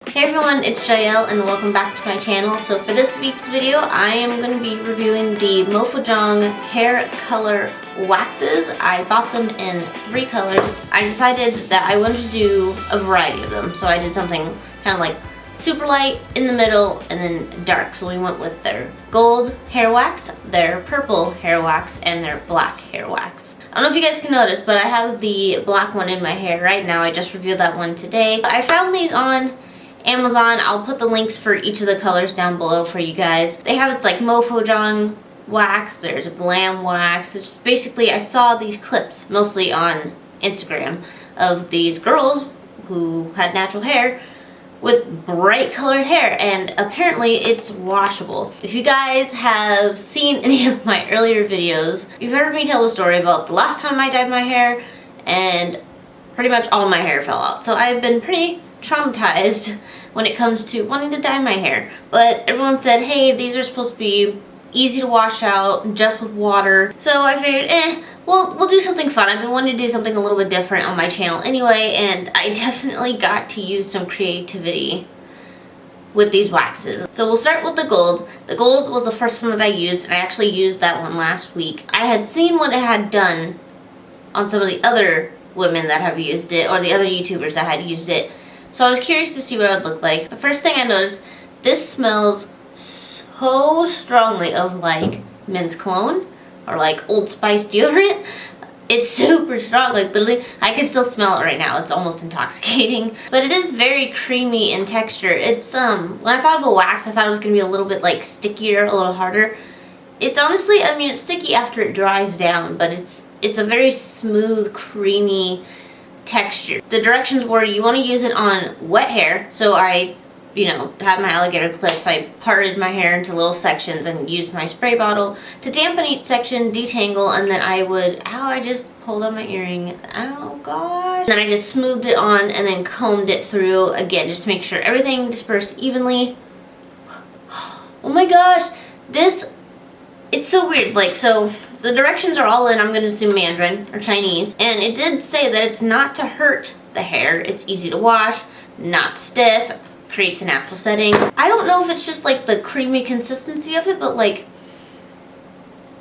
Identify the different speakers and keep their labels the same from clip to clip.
Speaker 1: Hey everyone, it's Jael and welcome back to my channel. So for this week's video, I am going to be reviewing the Mofajang hair color waxes. I bought them in 3 colors. I decided that I wanted to do a variety of them. So I did something kind of like super light, in the middle, and then dark. So we went with their gold hair wax, their purple hair wax, and their black hair wax. I don't know if you guys can notice, but I have the black one in my hair right now. I just reviewed that one today. I found these on Amazon. I'll put the links for each of the colors down below for you guys. They have it's like Mofajang wax, there's a glam wax. It's just basically, I saw these clips mostly on Instagram of these girls who had natural hair with bright colored hair, and apparently it's washable. If you guys have seen any of my earlier videos, you've heard me tell the story about the last time I dyed my hair and pretty much all my hair fell out. So I've been pretty traumatized when it comes to wanting to dye my hair. But everyone said, hey, these are supposed to be easy to wash out just with water. So I figured, we'll do something fun. I've been wanting to do something a little bit different on my channel anyway, and I definitely got to use some creativity with these waxes. So we'll start with the gold. The gold was the first one that I used, and I actually used that one last week. I had seen what it had done on some of the other women that have used it, or the other YouTubers that had used it. So I was curious to see what it would look like. The first thing I noticed, this smells so strongly of like men's cologne or like Old Spice deodorant. It's super strong, like literally, I can still smell it right now. It's almost intoxicating. But it is very creamy in texture. It's, when I thought of a wax, I thought it was gonna be a little bit like stickier, a little harder. It's honestly, I mean, it's sticky after it dries down, but it's a very smooth, creamy texture. The directions were you want to use it on wet hair. So I, had my alligator clips. I parted my hair into little sections and used my spray bottle to dampen each section, detangle, and then I would, I just pulled on my earring. Oh gosh. And then I just smoothed it on and then combed it through again just to make sure everything dispersed evenly. Oh my gosh. It's so weird. Like, so the directions are all in, I'm going to assume Mandarin or Chinese. And it did say that it's not to hurt the hair. It's easy to wash, not stiff, creates a natural setting. I don't know if it's just like the creamy consistency of it, but like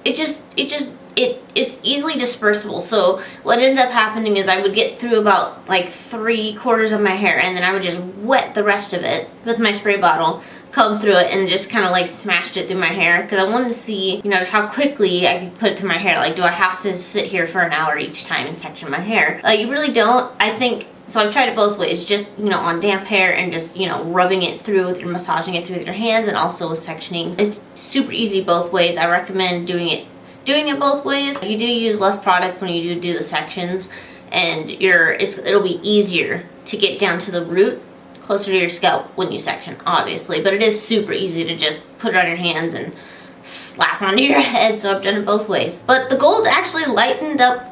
Speaker 1: it's easily dispersible. So what ended up happening is I would get through about like 3/4 of my hair, and then I would just wet the rest of it with my spray bottle, comb through it, and just kind of like smashed it through my hair because I wanted to see, just how quickly I could put it through my hair. Like, do I have to sit here for an hour each time and section my hair? You really don't. I think, so I've tried it both ways, just, on damp hair and just, rubbing it through with your, massaging it through with your hands, and also with sectioning. It's super easy both ways. I recommend doing it both ways. You do use less product when you do the sections, and it'll be easier to get down to the root, closer to your scalp when you section, obviously, but it is super easy to just put it on your hands and slap onto your head, so I've done it both ways. But the gold actually lightened up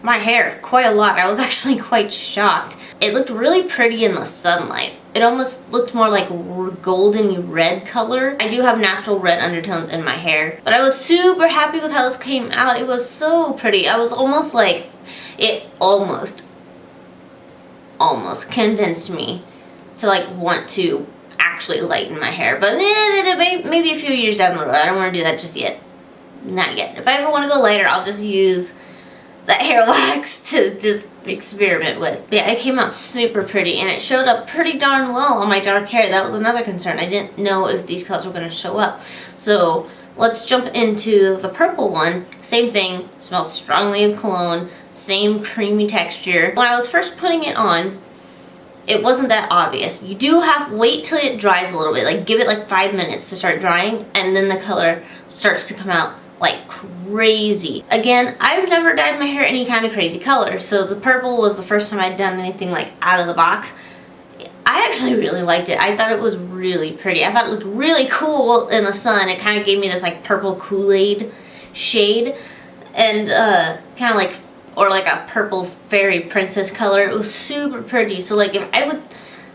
Speaker 1: my hair quite a lot. I was actually quite shocked. It looked really pretty in the sunlight. It almost looked more like golden red color. I do have natural red undertones in my hair, but I was super happy with how this came out. It was so pretty. I was almost like, it almost convinced me to like want to actually lighten my hair, but maybe a few years down the road. I don't want to do that just yet. Not yet. If I ever want to go lighter, I'll just use that hair wax to just experiment with. But yeah, it came out super pretty, and it showed up pretty darn well on my dark hair. That was another concern. I didn't know if these colors were going to show up. So let's jump into the purple one. Same thing, smells strongly of cologne, same creamy texture. When I was first putting it on, it wasn't that obvious. You do have to wait till it dries a little bit, like give it like 5 minutes to start drying, and then the color starts to come out like crazy. Again, I've never dyed my hair any kind of crazy color, so the purple was the first time I'd done anything like out of the box. I actually really liked it. I thought it was really pretty. I thought it looked really cool in the sun. It kind of gave me this like purple Kool-Aid shade, and kind of like, or like a purple fairy princess color. It was super pretty. So like if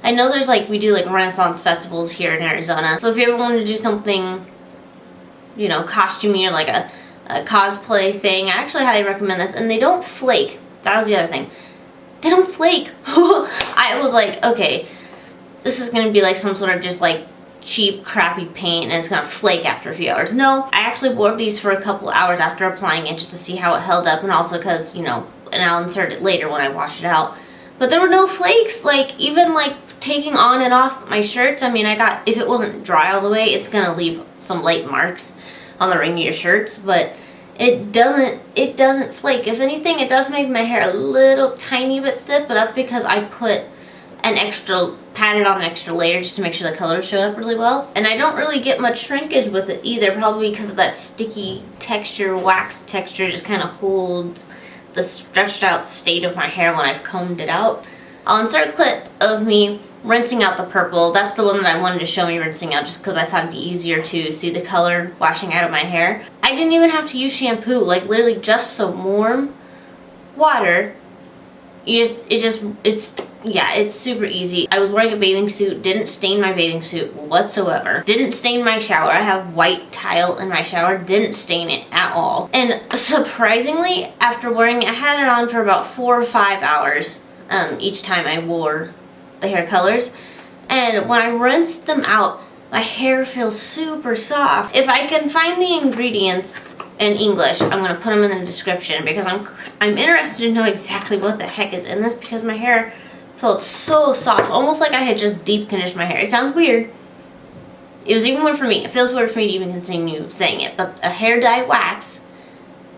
Speaker 1: I know there's like, we do like Renaissance festivals here in Arizona. So if you ever wanted to do something, costumey or like a cosplay thing, I actually highly recommend this. And they don't flake. That was the other thing. They don't flake. I was like, okay, this is gonna be like some sort of just like cheap, crappy paint and it's gonna flake after a few hours. No, I actually wore these for a couple hours after applying it just to see how it held up, and also because, you know, and I'll insert it later when I wash it out. But there were no flakes, like even like taking on and off my shirts. I mean, if it wasn't dry all the way, it's gonna leave some light marks on the ring of your shirts, but it doesn't flake. If anything, it does make my hair a little tiny bit stiff, but that's because I put patted on an extra layer just to make sure the color showed up really well. And I don't really get much shrinkage with it either, probably because of that sticky texture, wax texture just kind of holds the stretched out state of my hair when I've combed it out. I'll insert a clip of me rinsing out the purple. That's the one that I wanted to show me rinsing out just because I thought it'd be easier to see the color washing out of my hair. I didn't even have to use shampoo, like literally just some warm water. It's super easy. I was wearing a bathing suit, didn't stain my bathing suit whatsoever. Didn't stain my shower. I have white tile in my shower, didn't stain it at all. And surprisingly, after wearing it, I had it on for about 4 or 5 hours each time I wore the hair colors. And when I rinsed them out, my hair feels super soft. If I can find the ingredients in English, I'm gonna put them in the description because I'm interested to know exactly what the heck is in this, because my hair felt so soft, almost like I had just deep conditioned my hair. It sounds weird. It was even weird for me. It feels weird for me to even continue saying it, but a hair dye wax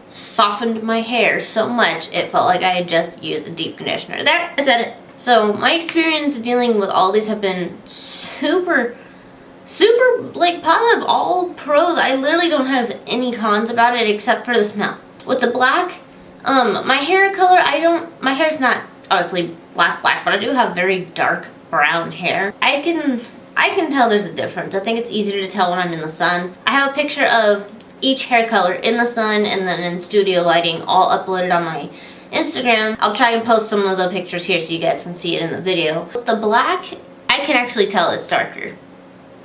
Speaker 1: softened my hair so much it felt like I had just used a deep conditioner. There, I said it. So my experience dealing with all these have been super like positive, all pros. I literally don't have any cons about it except for the smell. With the black, my hair color, my hair's not obviously black, but I do have very dark brown hair. I can tell there's a difference. I think it's easier to tell when I'm in the sun. I have a picture of each hair color in the sun and then in studio lighting, all uploaded on my Instagram. I'll try and post some of the pictures here so you guys can see it in the video. With the black, I can actually tell it's darker.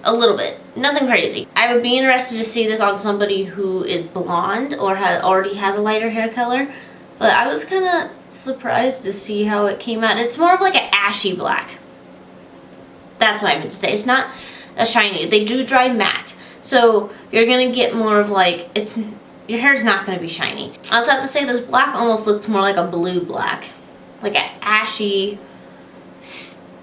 Speaker 1: A little bit. Nothing crazy. I would be interested to see this on somebody who is blonde or already has a lighter hair color, but I was kind of surprised to see how it came out. It's more of like an ashy black. That's what I meant to say. It's not a shiny. They do dry matte, so you're gonna get more of like, your hair's not gonna be shiny. I also have to say this black almost looks more like a blue black, like an ashy,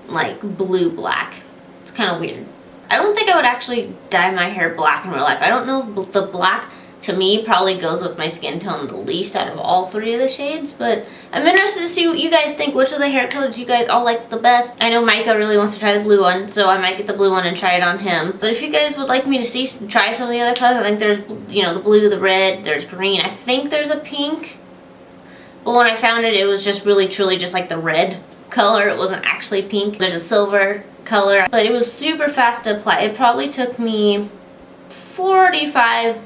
Speaker 1: like blue black. It's kind of weird. I don't think I would actually dye my hair black in real life. I don't know if the black to me probably goes with my skin tone the least out of all 3 of the shades, but I'm interested to see what you guys think. Which of the hair colors you guys all like the best? I know Micah really wants to try the blue one, so I might get the blue one and try it on him. But if you guys would like me to try some of the other colors, I think there's, you know, the blue, the red, there's green. I think there's a pink, but when I found it, it was just really truly just like the red color. It wasn't actually pink. There's a silver color, but it was super fast to apply. It probably took me 45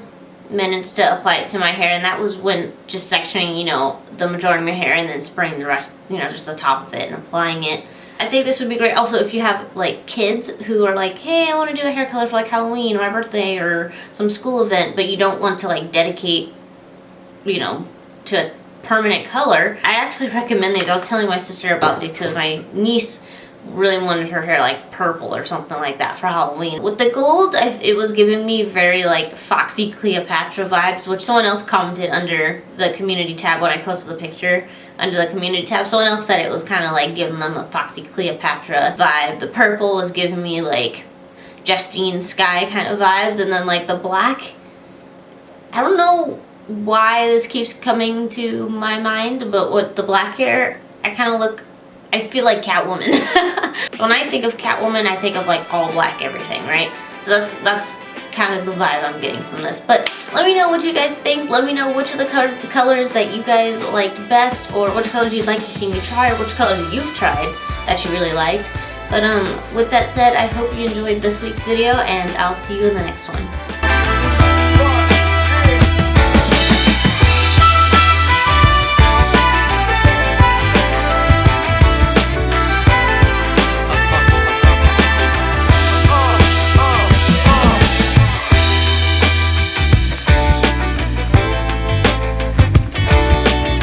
Speaker 1: minutes to apply it to my hair, and that was when just sectioning, you know, the majority of my hair and then spraying the rest, you know, just the top of it and applying it. I think this would be great also if you have like kids who are like, hey, I want to do a hair color for like Halloween or my birthday or some school event, but you don't want to like dedicate, you know, to a permanent color. I actually recommend these. I was telling my sister about these because my niece really wanted her hair like purple or something like that for Halloween. With the gold, it was giving me very like Foxy Cleopatra vibes, which someone else commented under the community tab when I posted the picture. Under the community tab, someone else said it was kind of like giving them a Foxy Cleopatra vibe. The purple was giving me like Justine Skye kind of vibes, and then like the black, I don't know why this keeps coming to my mind, but with the black hair, I feel like Catwoman. When I think of Catwoman, I think of like all black everything, right? So that's kind of the vibe I'm getting from this. But let me know what you guys think. Let me know which of the colors that you guys liked best, or which colors you'd like to see me try, or which colors you've tried that you really liked. But with that said, I hope you enjoyed this week's video, and I'll see you in the next one.